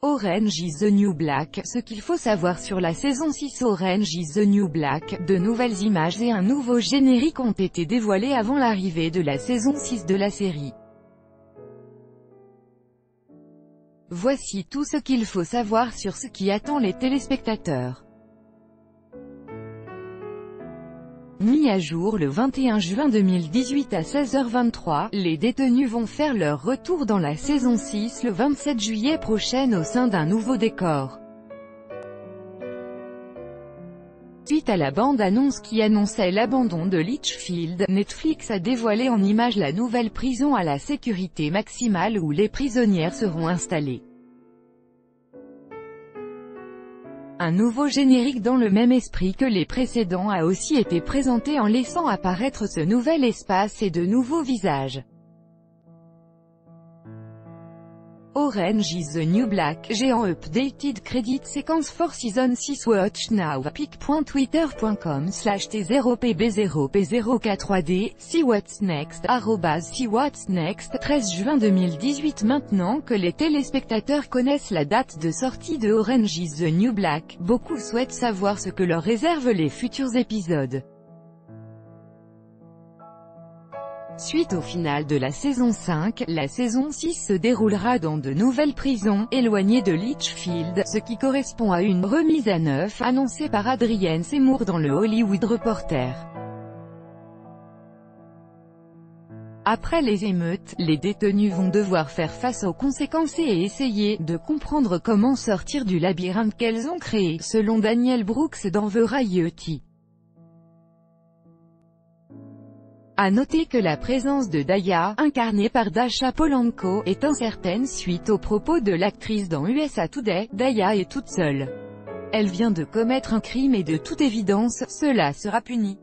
Orange is the New Black, ce qu'il faut savoir sur la saison 6 Orange is the New Black, de nouvelles images et un nouveau générique ont été dévoilés avant l'arrivée de la saison 6 de la série. Voici tout ce qu'il faut savoir sur ce qui attend les téléspectateurs. Mis à jour le 21 juin 2018 à 16h23, les détenus vont faire leur retour dans la saison 6 le 27 juillet prochain au sein d'un nouveau décor. Suite à la bande-annonce qui annonçait l'abandon de Litchfield, Netflix a dévoilé en images la nouvelle prison à la sécurité maximale où les prisonnières seront installées. Un nouveau générique dans le même esprit que les précédents a aussi été présenté en laissant apparaître ce nouvel espace et de nouveaux visages. Orange is the New Black, géant updated credit sequence for season 6 watch now, pic.twitter.com/t0pb0p0k3d, see what's next, @see what's next, 13 juin 2018. Maintenant que les téléspectateurs connaissent la date de sortie de Orange is the New Black, beaucoup souhaitent savoir ce que leur réservent les futurs épisodes. Suite au final de la saison 5, la saison 6 se déroulera dans de nouvelles prisons, éloignées de Litchfield, ce qui correspond à une remise à neuf annoncée par Adrienne Seymour dans le Hollywood Reporter. Après les émeutes, les détenus vont devoir faire face aux conséquences et essayer de comprendre comment sortir du labyrinthe qu'elles ont créé, selon Daniel Brooks dans Variety. À noter que la présence de Daya, incarnée par Dasha Polanco, est incertaine suite aux propos de l'actrice dans USA Today. Daya est toute seule. Elle vient de commettre un crime et de toute évidence, cela sera puni.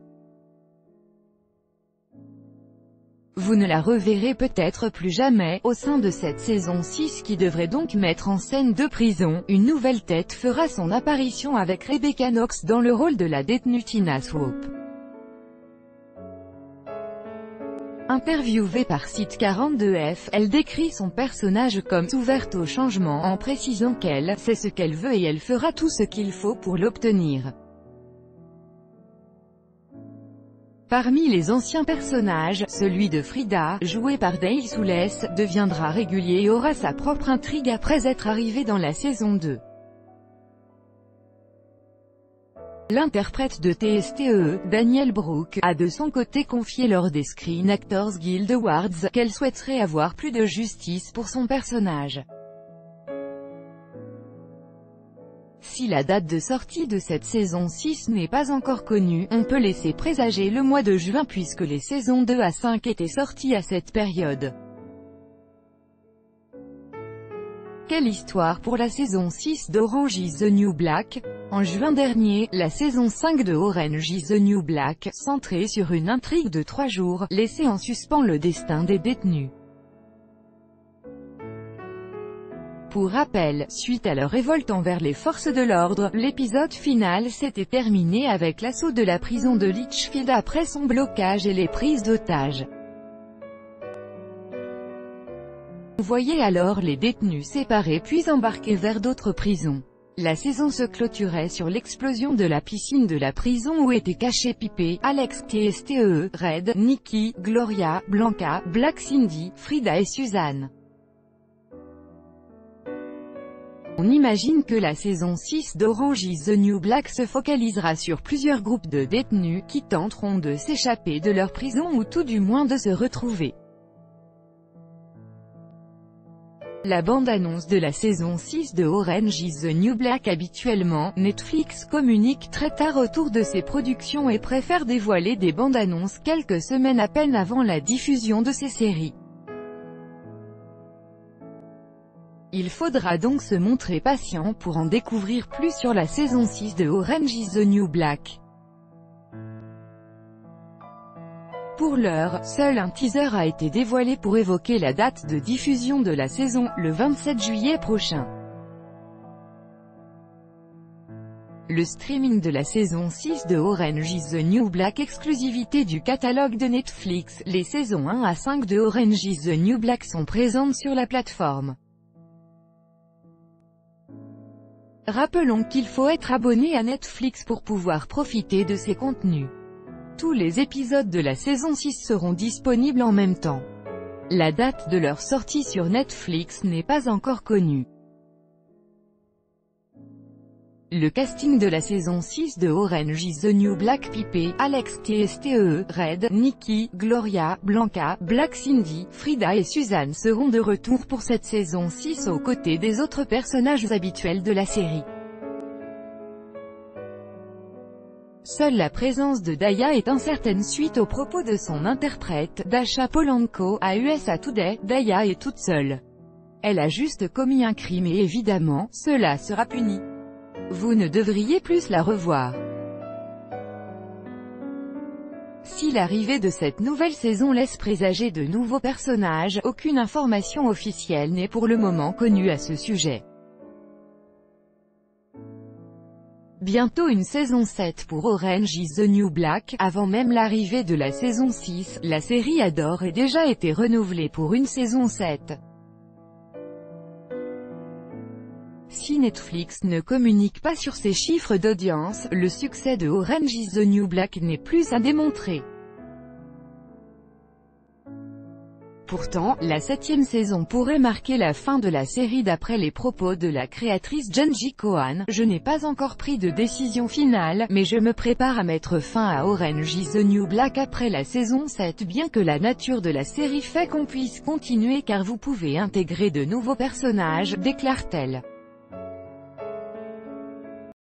Vous ne la reverrez peut-être plus jamais, au sein de cette saison 6 qui devrait donc mettre en scène deux prisons. Une nouvelle tête fera son apparition avec Rebecca Knox dans le rôle de la détenue Tina Swope. Interviewée par Site 42F, elle décrit son personnage comme ouverte au changement en précisant qu'elle sait ce qu'elle veut et elle fera tout ce qu'il faut pour l'obtenir. Parmi les anciens personnages, celui de Frida, joué par Dale Soules, deviendra régulier et aura sa propre intrigue après être arrivé dans la saison 2. L'interprète de TSTE, Daniel Brooks, a de son côté confié lors des Screen Actors Guild Awards, qu'elle souhaiterait avoir plus de justice pour son personnage. Si la date de sortie de cette saison 6 n'est pas encore connue, on peut laisser présager le mois de juin puisque les saisons 2 à 5 étaient sorties à cette période. Quelle histoire pour la saison 6 d'Orange is the New Black? En juin dernier, la saison 5 de Orange is the New Black, centrée sur une intrigue de 3 jours, laissait en suspens le destin des détenus. Pour rappel, suite à leur révolte envers les forces de l'ordre, l'épisode final s'était terminé avec l'assaut de la prison de Litchfield après son blocage et les prises d'otages. On voyait alors les détenus séparés puis embarqués vers d'autres prisons. La saison se clôturait sur l'explosion de la piscine de la prison où étaient cachés Pipé, Alex TSTE, Red, Nikki, Gloria, Blanca, Black Cindy, Frida et Suzanne. On imagine que la saison 6 d'Orange is the New Black se focalisera sur plusieurs groupes de détenus, qui tenteront de s'échapper de leur prison ou tout du moins de se retrouver. La bande-annonce de la saison 6 de Orange is the New Black. Habituellement, Netflix communique très tard autour de ses productions et préfère dévoiler des bandes-annonces quelques semaines à peine avant la diffusion de ses séries. Il faudra donc se montrer patient pour en découvrir plus sur la saison 6 de Orange is the New Black. Pour l'heure, seul un teaser a été dévoilé pour évoquer la date de diffusion de la saison, le 27 juillet prochain. Le streaming de la saison 6 de Orange is the New Black, exclusivité du catalogue de Netflix. Les saisons 1 à 5 de Orange is the New Black sont présentes sur la plateforme. Rappelons qu'il faut être abonné à Netflix pour pouvoir profiter de ces contenus. Tous les épisodes de la saison 6 seront disponibles en même temps. La date de leur sortie sur Netflix n'est pas encore connue. Le casting de la saison 6 de Orange is the New Black: Pipé, Alex Tstee, Red, Nikki, Gloria, Blanca, Black Cindy, Frida et Suzanne seront de retour pour cette saison 6 aux côtés des autres personnages habituels de la série. Seule la présence de Daya est incertaine suite aux propos de son interprète, Dasha Polanco, à USA Today. Daya est toute seule. Elle a juste commis un crime et évidemment, cela sera puni. Vous ne devriez plus la revoir. Si l'arrivée de cette nouvelle saison laisse présager de nouveaux personnages, aucune information officielle n'est pour le moment connue à ce sujet. Bientôt une saison 7 pour Orange is the New Black. Avant même l'arrivée de la saison 6, la série a d'ores et déjà été renouvelée pour une saison 7. Si Netflix ne communique pas sur ses chiffres d'audience, le succès de Orange is the New Black n'est plus à démontrer. Pourtant, la 7e saison pourrait marquer la fin de la série d'après les propos de la créatrice Jenji Kohan. Je n'ai pas encore pris de décision finale, mais je me prépare à mettre fin à Orange is the New Black après la saison 7 bien que la nature de la série fait qu'on puisse continuer car vous pouvez intégrer de nouveaux personnages, déclare-t-elle.